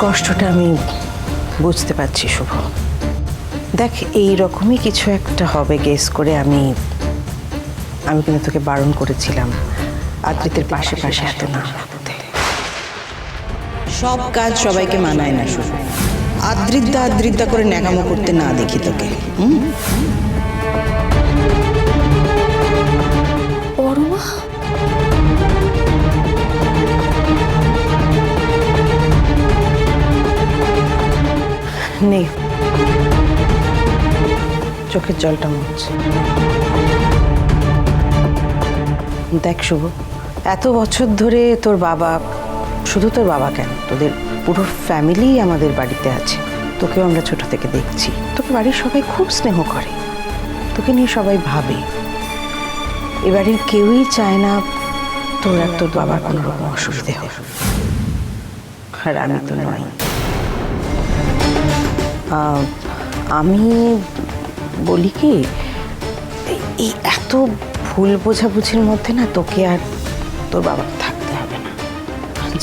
কষ্টটা আমি বুঝতে পারছি শুভ। দেখ, এই রকমই কিছু একটা হবে গেস করে আমি কিন্তু তোকে বারণ করেছিলাম আদ্রিতের পাশে পাশে এত না রাখতে। সব কাজ সবাইকে মানায় না শুভ। আদ্রিদ্দা করে ন্যাকামো করতে না দেখি তোকে। পরমা, নেই, চোখের জলটা মুছছে। দেখ শুভ, এত বছর ধরে তোর বাবা, শুধু তোর বাবা কেন, তোদের পুরো ফ্যামিলি আমাদের বাড়িতে আছে। তোকেও আমরা ছোট থেকে দেখছি। তোকে বাড়ির সবাই খুব স্নেহ করে, তোকে নিয়ে সবাই ভাবে। এ বাড়ির কেউই চায় না তোর আর তোর বাবার কোনো রকম অসুবিধে হোক, আর আমি তো নয়। আমি বলি কি, এই এত ভুল বোঝাবুঝির মধ্যে না তোকে আর তোর বাবাকে থাকতে হবে না।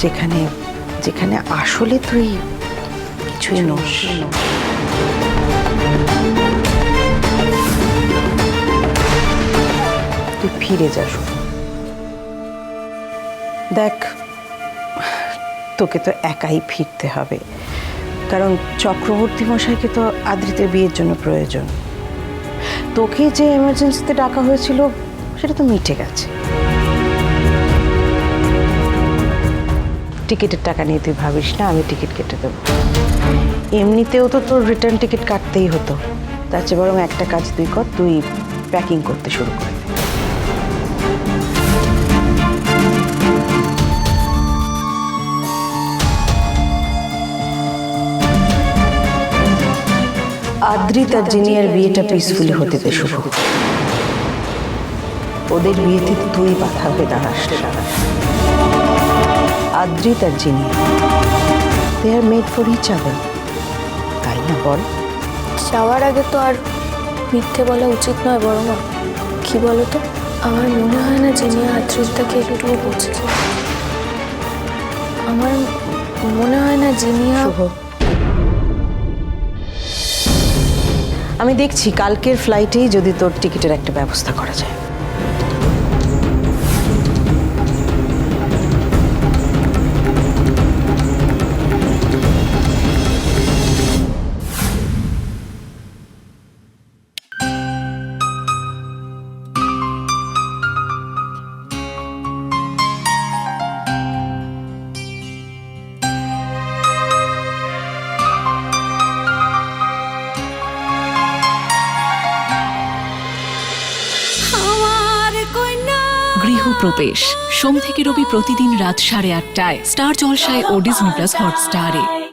যেখানে যেখানে আসলে তুই কিছুই নোস। তুই ফিরে যা শুধু। দেখ, তোকে তো একাই ফিরতে হবে, কারণ চক্রবর্তী মশাইকে তো আদ্রিতের বিয়ের জন্য প্রয়োজন। তোকে যে এমার্জেন্সিতে ডাকা হয়েছিল সেটা তো মিটে গেছে। টিকিটের টাকা নিয়ে তুই ভাবিস না, আমি টিকিট কেটে দেবো। এমনিতেও তো তোর রিটার্ন টিকিট কাটতেই হতো। তার চেয়ে বরং একটা কাজ তুই কর, তুই প্যাকিং করতে শুরু করে দে। আদ্রিত আর জিনিয়ার বিয়েটা পিসফুলি হতে দে শুভ। ওদের বিয়েতে তুই বাধা হয়ে দাঁড়াস। আদ্রিত আর জিনিয়া, দে are made for each other, তাই না বল? যাওয়ার আগে তো আর মিথ্যে বলা উচিত নয় বড়মা। কি বলো তো, আমার মনে হয় না জিনিয়া আদ্রিতটাকে একটুও বোঝে। আমার মনে হয় না জিনিয়া। আমি দেখছি কালকের ফ্লাইটেই যদি তোর টিকিটের একটা ব্যবস্থা করা যায়। গৃহপ্রবেশ সোম থেকে রবি প্রতিদিন রাত 8:30টায় স্টার জলসায় ও ডিজনি প্লাস হটস্টারে।